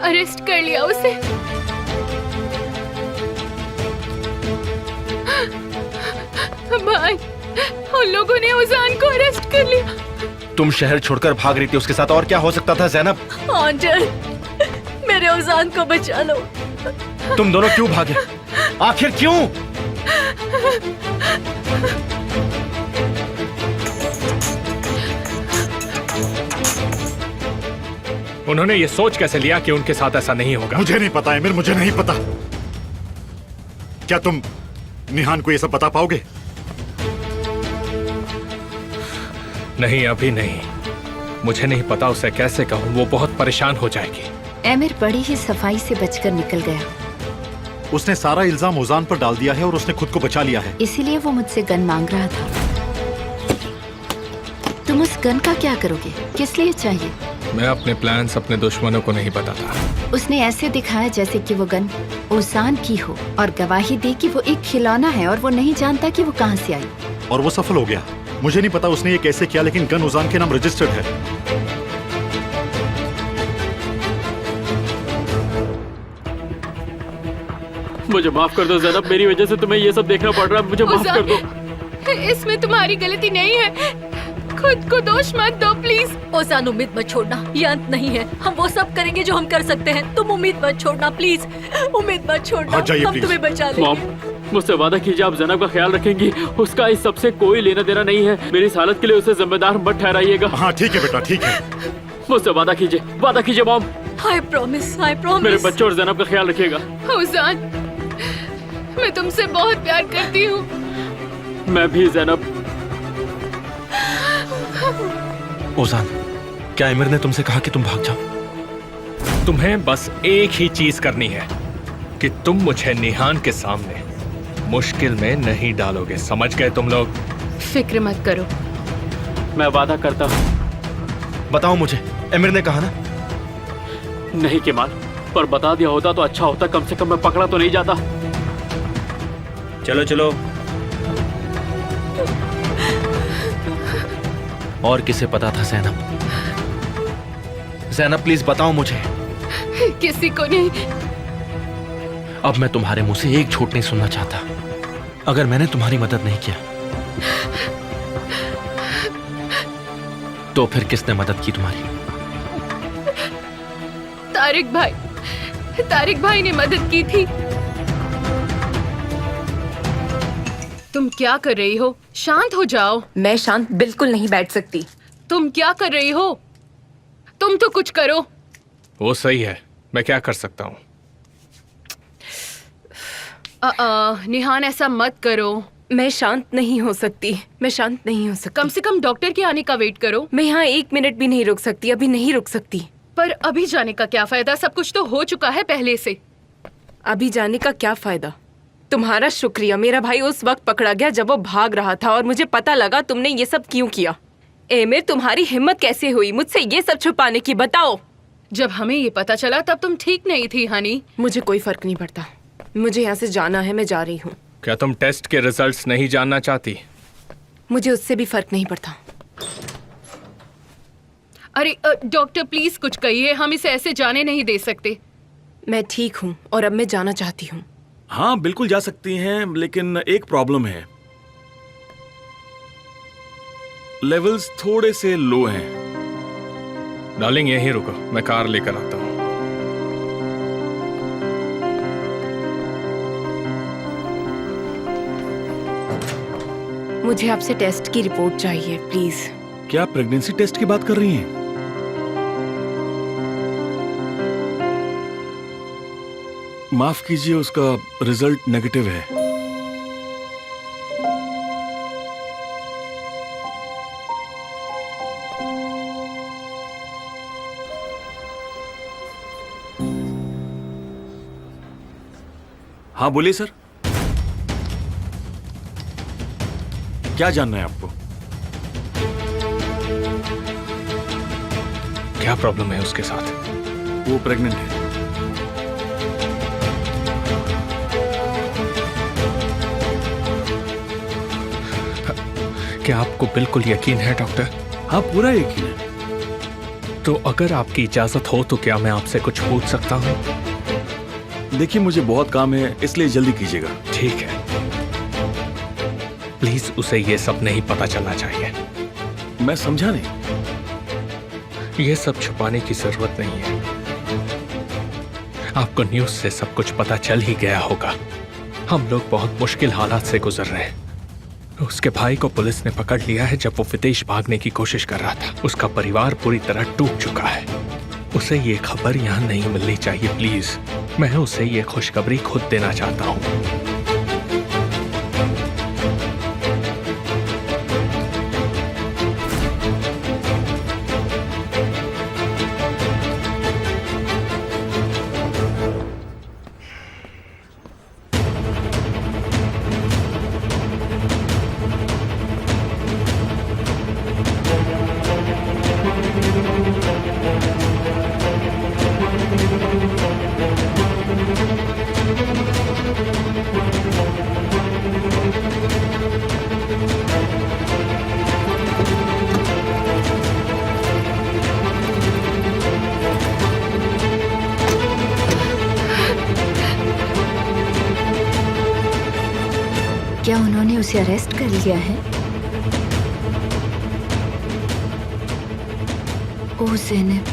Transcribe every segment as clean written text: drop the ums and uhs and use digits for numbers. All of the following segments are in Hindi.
अरेस्ट कर लिया उसे। भाई, उन लोगों ने उजान को अरेस्ट कर लिया। तुम शहर छोड़कर भाग रही थी उसके साथ, और क्या हो सकता था ज़ैनब? अंकल, मेरे उजान को बचा लो। तुम दोनों क्यों भागे? आखिर क्यों? उन्होंने ये सोच कैसे लिया कि उनके साथ ऐसा नहीं होगा? मुझे नहीं पता एमिर, मुझे नहीं पता। क्या तुम निहान को ये सब बता पाओगे? नहीं, अभी नहीं। मुझे नहीं पता उसे कैसे कहूँ, वो बहुत परेशान हो जाएगी। एमिर बड़ी ही सफाई से बचकर निकल गया। उसने सारा इल्जाम ओजान पर डाल दिया है और उसने खुद को बचा लिया है। इसीलिए वो मुझसे गन मांग रहा था। तुम उस गन का क्या करोगे? किस लिए चाहिए? मैं अपने प्लान्स अपने दुश्मनों को नहीं बताता। उसने ऐसे दिखाया जैसे कि वो गन ओजान की हो और गवाही दी कि वो एक खिलौना है और वो नहीं जानता कि वो कहां से आई। और वो सफल हो गया। मुझे नहीं पता उसने ये कैसे किया, लेकिन गन ओजान के नाम रजिस्टर्ड है। मुझे माफ कर दो ज़ैनब, मेरी वजह से तुम्हें ये सब देखना पड़ रहा है। मुझे माफ कर दो। इसमें तुम्हारी गलती नहीं है। खुद को दोष मत दो प्लीज। ओजान, उम्मीद मत छोड़ना, ये अंत नहीं है। हम वो सब करेंगे जो हम कर सकते हैं। तुम उम्मीद मत छोड़ना प्लीज, उम्मीद मत छोड़ना। हट जाइए, हम प्लीज। तुम्हें बचा लेंगे। मॉम, मुझसे वादा कीजिए आप ज़ैनब का ख्याल रखेंगी। उसका इस सबसे कोई लेना देना नहीं है। मेरी इस हालत के लिए उसे जिम्मेदार मत ठहराइएगा। हाँ ठीक है बेटा, ठीक है। मुझसे वादा कीजिए mom. I promise, I promise. मेरे बच्चों और ज़ैनब का ख्याल रखिएगा। ओजान, मैं तुमसे बहुत प्यार करती हूँ। मैं भी ज़ैनब। ओजान, क्या एमिर ने तुमसे कहा कि तुम भाग जाओ? तुम्हें बस एक ही चीज करनी है कि तुम मुझे निहान के सामने मुश्किल में नहीं डालोगे। समझ गए तुम लोग? फिक्र मत करो। मैं वादा करता हूँ। बताओ मुझे, एमिर ने कहा ना? नहीं केमाल, पर बता दिया होता तो अच्छा होता। कम से कम मैं पकड़ा तो नहीं जाता। चलो चलो। और किसे पता था ज़ैनब? ज़ैनब प्लीज बताओ मुझे। किसी को नहीं। अब मैं तुम्हारे मुंह से एक झूठ नहीं सुनना चाहता। अगर मैंने तुम्हारी मदद नहीं किया तो फिर किसने मदद की तुम्हारी? तारिक भाई ने मदद की थी। तुम क्या कर रही हो? शांत हो जाओ। मैं शांत बिल्कुल नहीं बैठ सकती। तुम क्या कर रही हो? तुम तो कुछ करो। वो सही है, मैं क्या कर सकता हूँ? निहान, ऐसा मत करो। मैं शांत नहीं हो सकती, मैं शांत नहीं हो सकती। कम से कम डॉक्टर के आने का वेट करो। मैं यहाँ 1 मिनट भी नहीं रुक सकती, अभी नहीं रुक सकती। पर अभी जाने का क्या फायदा? सब कुछ तो हो चुका है पहले से। अभी जाने का क्या फायदा? तुम्हारा शुक्रिया, मेरा भाई उस वक्त पकड़ा गया जब वो भाग रहा था और मुझे पता लगा तुमने ये सब क्यों किया। एमिर, तुम्हारी हिम्मत कैसे हुई मुझसे ये सब छुपाने की? बताओ। जब हमें ये पता चला तब तुम ठीक नहीं थी हनी। मुझे कोई फर्क नहीं पड़ता, मुझे यहाँ से जाना है, मैं जा रही हूँ। क्या तुम टेस्ट के रिजल्ट्स नहीं जानना चाहती? मुझे उससे भी फर्क नहीं पड़ता। अरे डॉक्टर प्लीज कुछ कहिए, हम इसे ऐसे जाने नहीं दे सकते। मैं ठीक हूँ और अब मैं जाना चाहती हूँ। हाँ बिल्कुल जा सकती हैं, लेकिन एक प्रॉब्लम है। लेवल्स थोड़े से लो हैं। डार्लिंग यहीं रुको, मैं कार लेकर आता हूँ। मुझे आपसे टेस्ट की रिपोर्ट चाहिए प्लीज। क्या प्रेगनेंसी टेस्ट की बात कर रही हैं? माफ कीजिए, उसका रिजल्ट नेगेटिव है। हाँ बोलिए सर, क्या जानना है आपको? क्या प्रॉब्लम है उसके साथ? वो प्रेग्नेंट है। क्या आपको बिल्कुल यकीन है डॉक्टर? हाँ पूरा यकीन है। तो अगर आपकी इजाजत हो तो क्या मैं आपसे कुछ पूछ सकता हूँ? देखिए, मुझे बहुत काम है, इसलिए जल्दी कीजिएगा। ठीक है, प्लीज उसे ये सब नहीं पता चलना चाहिए। मैं समझा नहीं। ये सब छुपाने की जरूरत नहीं है। आपको न्यूज से सब कुछ पता चल ही गया होगा। हम लोग बहुत मुश्किल हालात से गुजर रहे हैं। उसके भाई को पुलिस ने पकड़ लिया है जब वो विदेश भागने की कोशिश कर रहा था। उसका परिवार पूरी तरह टूट चुका है। उसे ये खबर यहाँ नहीं मिलनी चाहिए प्लीज। मैं उसे ये खुशखबरी खुद देना चाहता हूँ। क्या उन्होंने उसे अरेस्ट कर लिया है? ओ ज़ैनब,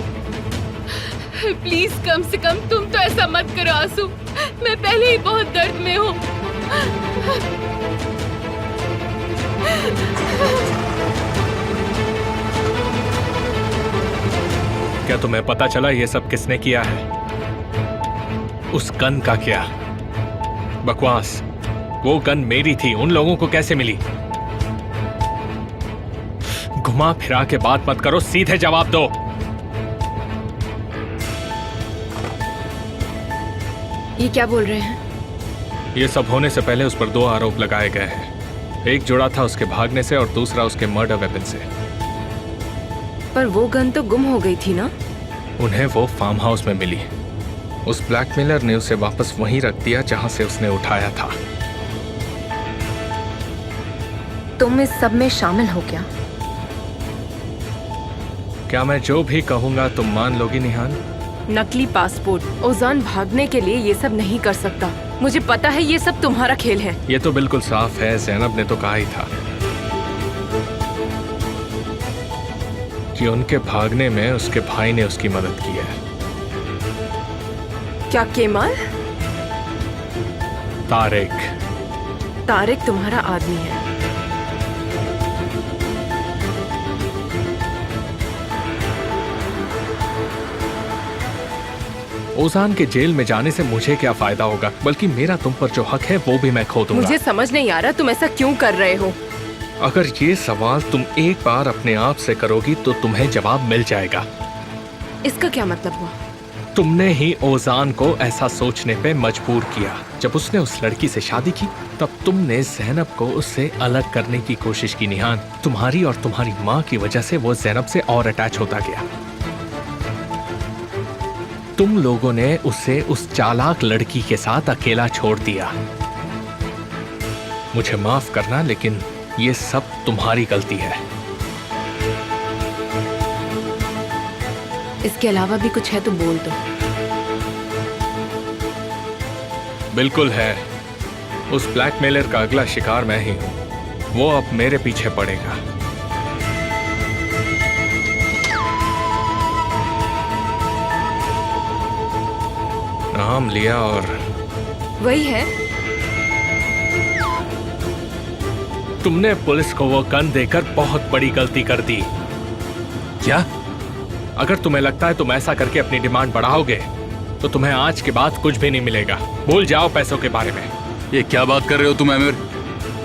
प्लीज कम से कम तुम तो ऐसा मत करो आंसू। मैं पहले ही बहुत दर्द में हूँ। क्या तुम्हें पता चला ये सब किसने किया है? उस गन का क्या? बकवास। वो गन मेरी थी, उन लोगों को कैसे मिली? घुमा फिरा के बात मत करो, सीधे जवाब दो। ये क्या बोल रहे हैं? ये सब होने से पहले उस पर 2 आरोप लगाए गए हैं। एक जुड़ा था उसके भागने से और दूसरा उसके मर्डर वेपन से। पर वो गन तो गुम हो गई थी ना? उन्हें वो फार्म हाउस में मिली। उस ब्लैकमेलर ने उसे वापस वहीं रख दिया जहां से उसने उठाया था। तुम इस सब में शामिल हो क्या? क्या मैं जो भी कहूंगा तुम मान लोगी निहान? नकली पासपोर्ट। ओजान भागने के लिए ये सब नहीं कर सकता। मुझे पता है ये सब तुम्हारा खेल है। ये तो बिल्कुल साफ है, ज़ैनब ने तो कहा ही था कि उनके भागने में उसके भाई ने उसकी मदद की है। क्या केमाल? तारिक। तारिक तुम्हारा आदमी है। ओजान के जेल में जाने से मुझे क्या फायदा होगा, बल्कि मेरा तुम पर जो हक है वो भी मैं खो दूंगा। मुझे समझ नहीं आ रहा तुम ऐसा क्यों कर रहे हो। अगर ये सवाल तुम एक बार अपने आप से करोगी तो तुम्हें जवाब मिल जाएगा। इसका क्या मतलब हुआ? तुमने ही ओजान को ऐसा सोचने पे मजबूर किया। जब उसने उस लड़की से शादी की तब तुमने ज़ैनब को उससे अलग करने की कोशिश की निहान। तुम्हारी और तुम्हारी माँ की वजह से वो ज़ैनब से और अटैच होता गया। तुम लोगों ने उसे उस चालाक लड़की के साथ अकेला छोड़ दिया। मुझे माफ करना, लेकिन ये सब तुम्हारी गलती है। इसके अलावा भी कुछ है तो बोल दो। बिल्कुल है। उस ब्लैकमेलर का अगला शिकार मैं ही हूं। वो अब मेरे पीछे पड़ेगा। नाम लिया और वही है। तुमने पुलिस को वो गन देकर बहुत बड़ी गलती कर दी। क्या? अगर तुम्हें लगता है तुम ऐसा करके अपनी डिमांड बढ़ाओगे तो तुम्हें आज के बाद कुछ भी नहीं मिलेगा। भूल जाओ पैसों के बारे में। ये क्या बात कर रहे हो तुम अमीर?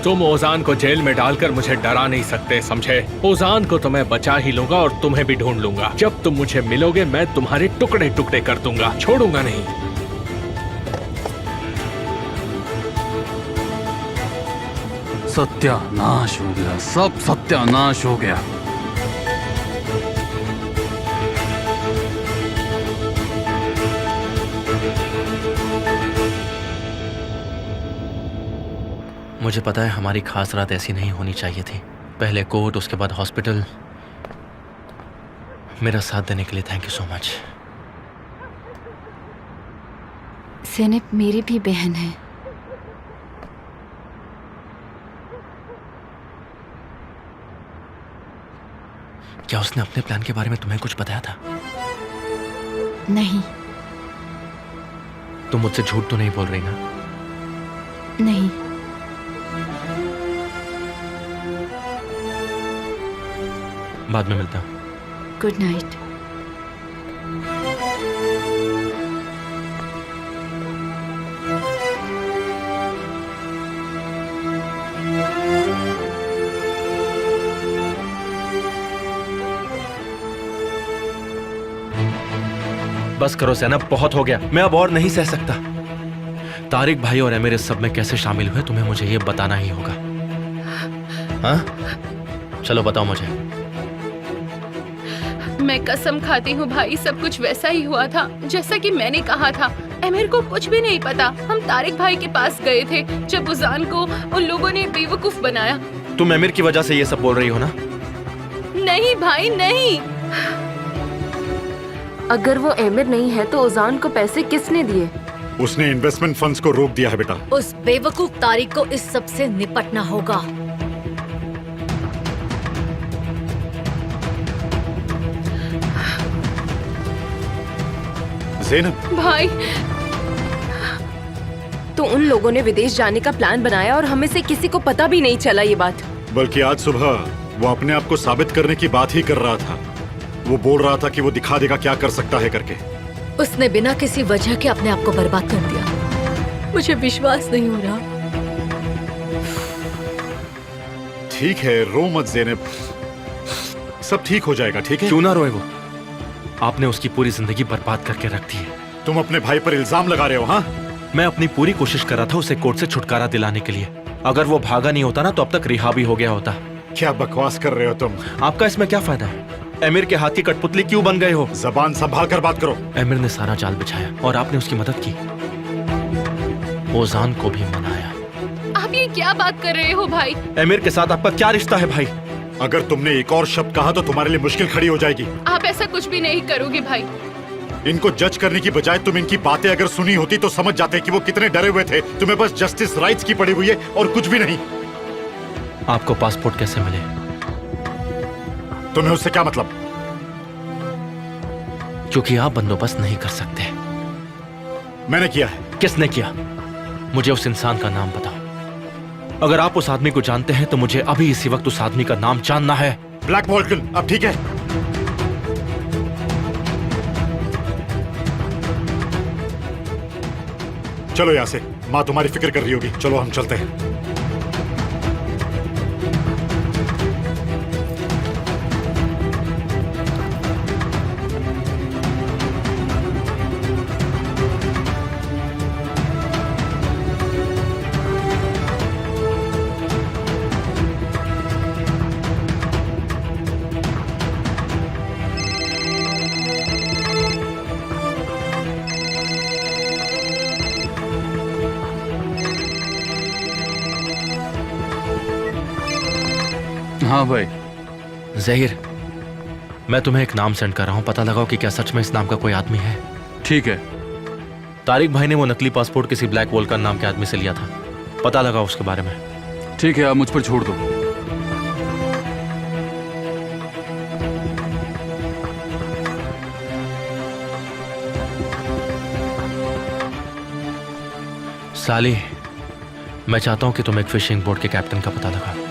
तुम ओजान को जेल में डालकर मुझे डरा नहीं सकते, समझे? ओजान को तो मैं बचा ही लूंगा और तुम्हें भी ढूंढ लूंगा। जब तुम मुझे मिलोगे मैं तुम्हारे टुकड़े टुकड़े कर दूंगा, छोड़ूंगा नहीं। सत्यानाश हो गया, सब सत्यानाश हो गया। मुझे पता है हमारी खास रात ऐसी नहीं होनी चाहिए थी। पहले कोर्ट, उसके बाद हॉस्पिटल। मेरा साथ देने के लिए thank you so much. Zainab मेरी भी बहन है। क्या उसने अपने प्लान के बारे में तुम्हें कुछ बताया था? नहीं। तुम मुझसे झूठ तो नहीं बोल रही ना? नहीं। बाद में मिलता हूँ। Good night. बस करो ज़ैनब, बहुत हो गया। मैं अब और नहीं सह सकता। तारिक भाई और एमिर इस सब में कैसे शामिल हुए तुम्हें मुझे ये बताना ही होगा। हाँ चलो बताओ मुझे। मैं कसम खाती हूँ भाई, सब कुछ वैसा ही हुआ था जैसा कि मैंने कहा था। एमिर को कुछ भी नहीं पता। हम तारिक भाई के पास गए थे जब उजान को उन लोगों ने बेवकूफ बनाया। तुम एमिर की वजह से ये सब बोल रही हो ना? नहीं भाई नहीं। अगर वो एमिर नहीं है तो उजान को पैसे किसने दिए? उसने इन्वेस्टमेंट फंड्स को रोक दिया है बेटा। उस बेवकूफ तारिक को इस सब से निपटना होगा। ज़ैनब भाई तो उन लोगों ने विदेश जाने का प्लान बनाया और हमें से किसी को पता भी नहीं चला ये बात। बल्कि आज सुबह वो अपने आप को साबित करने की बात ही कर रहा था। वो बोल रहा था कि वो दिखा देगा क्या कर सकता है करके। उसने बिना किसी वजह के अपने आप को बर्बाद कर दिया। मुझे विश्वास नहीं हो रहा। ठीक है, रो मत ज़ैनब, सब ठीक हो जाएगा। ठीक है? क्यों ना रोए वो? आपने उसकी पूरी जिंदगी बर्बाद करके रख दी है। तुम अपने भाई पर इल्जाम लगा रहे हो। हाँ, मैं अपनी पूरी कोशिश कर रहा था उसे कोर्ट से छुटकारा दिलाने के लिए। अगर वो भागा नहीं होता ना तो अब तक रिहा भी हो गया होता। क्या बकवास कर रहे हो तुम? आपका इसमें क्या फायदा है? एमिर के हाथ की कठपुतली क्यों बन गए हो? जबान संभाल कर बात करो। एमिर ने सारा जाल बिछाया और आपने उसकी मदद की। ओजान को भी मनाया। आप ये क्या बात कर रहे हो भाई? एमिर के साथ आपका क्या रिश्ता है भाई? अगर तुमने एक और शब्द कहा तो तुम्हारे लिए मुश्किल खड़ी हो जाएगी। आप ऐसा कुछ भी नहीं करोगे भाई। इनको जज करने की बजाय तुम इनकी बातें अगर सुनी होती तो समझ जाते कि वो कितने डरे हुए थे। तुम्हें बस जस्टिस राइट्स की पड़ी हुई है और कुछ भी नहीं। आपको पासपोर्ट कैसे मिले? तुम्हें उससे क्या मतलब? क्योंकि आप बंदोबस्त नहीं कर सकते। मैंने किया है। किसने किया? मुझे उस इंसान का नाम बताओ। अगर आप उस आदमी को जानते हैं तो मुझे अभी इसी वक्त उस आदमी का नाम जानना है। ब्लैक वॉल्कन। अब ठीक है? चलो यहाँ से, माँ तुम्हारी फिक्र कर रही होगी। चलो हम चलते हैं। हाँ भाई। ज़हीर, मैं तुम्हें एक नाम सेंड कर रहा हूं, पता लगाओ कि क्या सच में इस नाम का कोई आदमी है। ठीक है। तारिक भाई ने वो नकली पासपोर्ट किसी ब्लैक वॉल्कर नाम के आदमी से लिया था। पता लगाओ उसके बारे में। ठीक है, आप मुझ पर छोड़ दो। साली, मैं चाहता हूं कि तुम एक फिशिंग बोट के कैप्टन का पता लगाओ।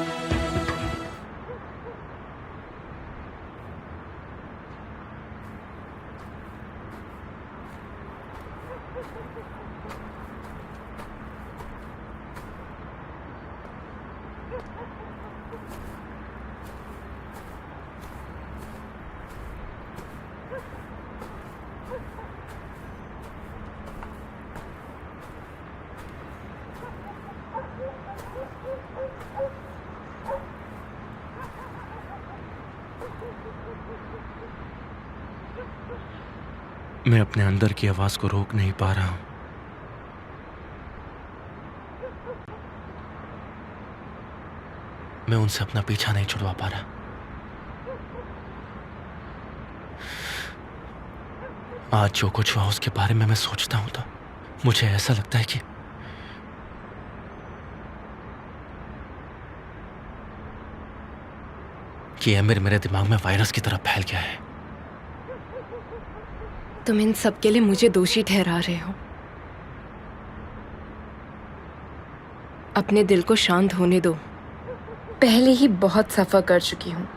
मैं अपने अंदर की आवाज को रोक नहीं पा रहा हूं। मैं उनसे अपना पीछा नहीं छुड़वा पा रहा। आज जो कुछ हुआ उसके बारे में मैं सोचता हूं तो मुझे ऐसा लगता है कि एमिर मेरे दिमाग में वायरस की तरह फैल गया है। तुम इन सब के लिए मुझे दोषी ठहरा रहे हो। अपने दिल को शांत होने दो। पहले ही बहुत सफर कर चुकी हूँ।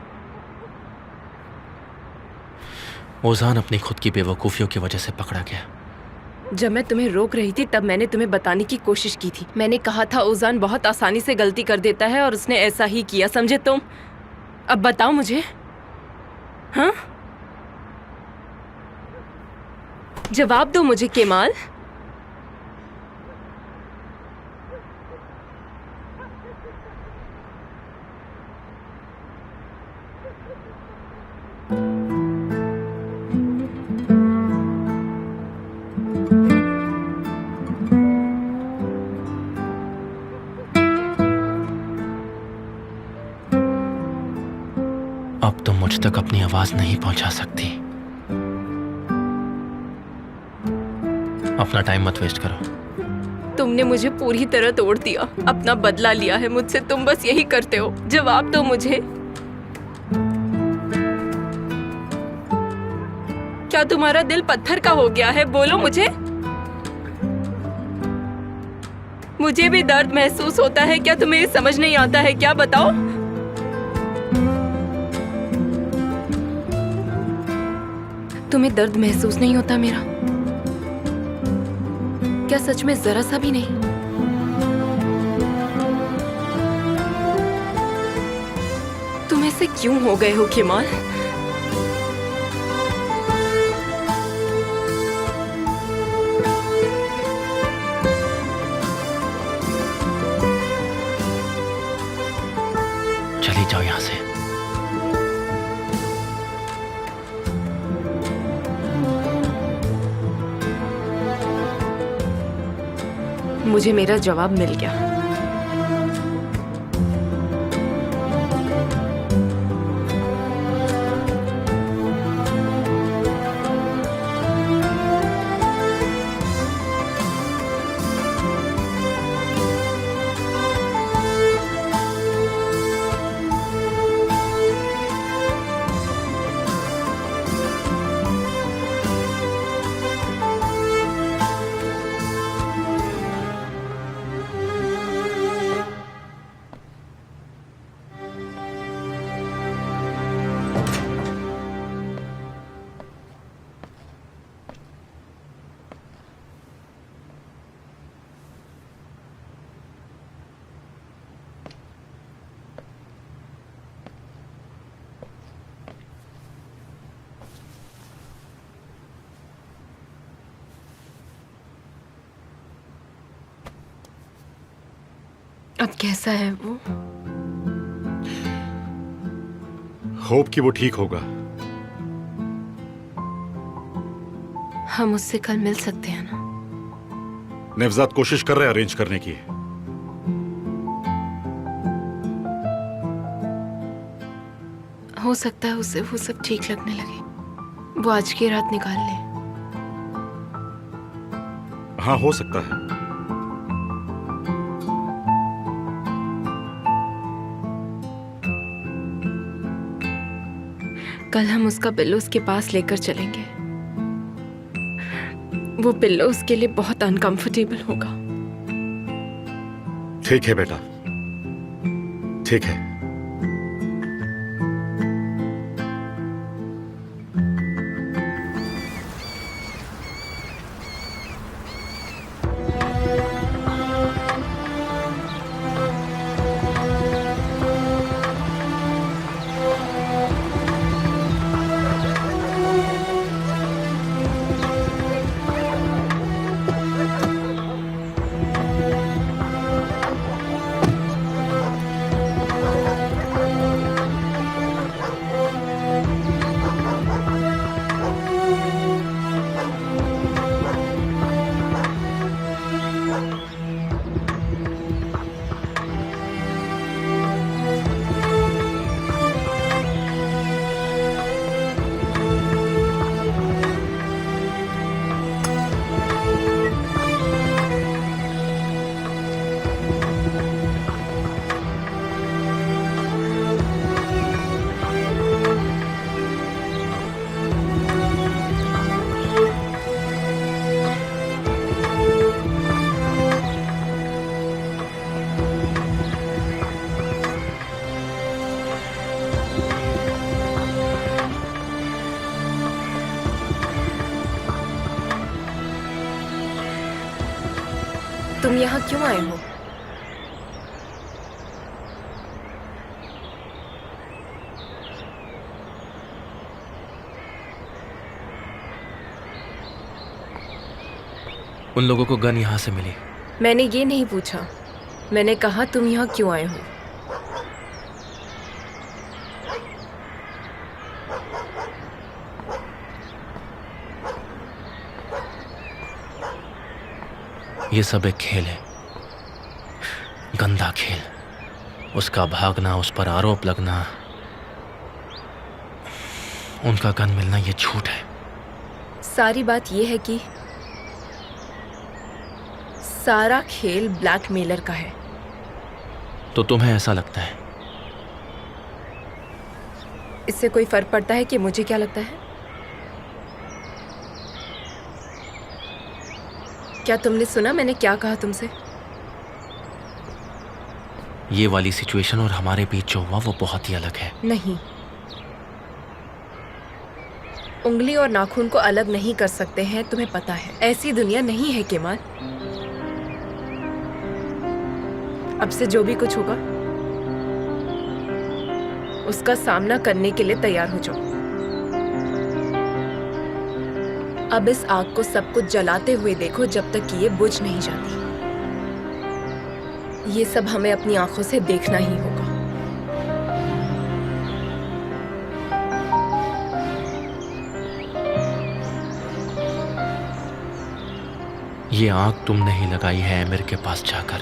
ओजान अपनी खुद की बेवकूफियों की वजह से पकड़ा गया। जब मैं तुम्हें रोक रही थी तब मैंने तुम्हें बताने की कोशिश की थी। मैंने कहा था ओजान बहुत आसानी से गलती कर देता है और उसने ऐसा ही किया, समझे तुम? अब बताओ मुझे, हाँ? जवाब दो मुझे केमाल। अब तुम मुझ तक अपनी आवाज नहीं पहुंचा सकती। अपना टाइम मत वेस्ट करो। तुमने मुझे पूरी तरह तोड़ दिया, अपना बदला लिया है मुझसे। तुम बस यही करते हो। जवाब दो मुझे, क्या तुम्हारा दिल पत्थर का हो गया है? बोलो मुझे। मुझे भी दर्द महसूस होता है, क्या तुम्हें ये समझ नहीं आता है क्या? बताओ। तुम्हें दर्द महसूस नहीं होता मेरा? क्या सच में जरा सा भी नहीं? तुम ऐसे क्यों हो गए हो केमाल? चली जाओ यहां से। मुझे मेरा जवाब मिल गया। अब कैसा है वो? होप कि वो ठीक होगा। हम उससे कल मिल सकते हैं ना? नेवजाद कोशिश कर रहे हैं अरेंज करने की। हो सकता है उसे वो सब ठीक लगने लगे। वो आज की रात निकाल ले। हाँ, हो सकता है। कल हम उसका पिल्लो उसके पास लेकर चलेंगे। वो पिल्लो उसके लिए बहुत अनकंफर्टेबल होगा। ठीक है बेटा, ठीक है। तुम यहाँ क्यों आए हो? उन लोगों को गन यहाँ से मिली। मैंने ये नहीं पूछा, मैंने कहा तुम यहाँ क्यों आए हो? ये सब एक खेल है, गंदा खेल। उसका भागना, उस पर आरोप लगना, उनका गन मिलना, ये झूठ है। सारी बात ये है कि सारा खेल ब्लैकमेलर का है। तो तुम्हें ऐसा लगता है? इससे कोई फर्क पड़ता है कि मुझे क्या लगता है? क्या तुमने सुना मैंने क्या कहा तुमसे? ये वाली सिचुएशन और हमारे बीच जो हुआ वो बहुत ही अलग है। नहीं, उंगली और नाखून को अलग नहीं कर सकते हैं, तुम्हें पता है। ऐसी दुनिया नहीं है केमाल। अब से जो भी कुछ होगा उसका सामना करने के लिए तैयार हो जाओ। अब इस आग को सब कुछ जलाते हुए देखो जब तक कि ये बुझ नहीं जाती। ये सब हमें अपनी आंखों से देखना ही होगा। ये आग तुमने ही लगाई है एमिर के पास जाकर।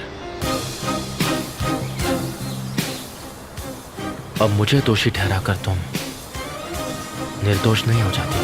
अब मुझे दोषी ठहराकर तुम निर्दोष नहीं हो जाती।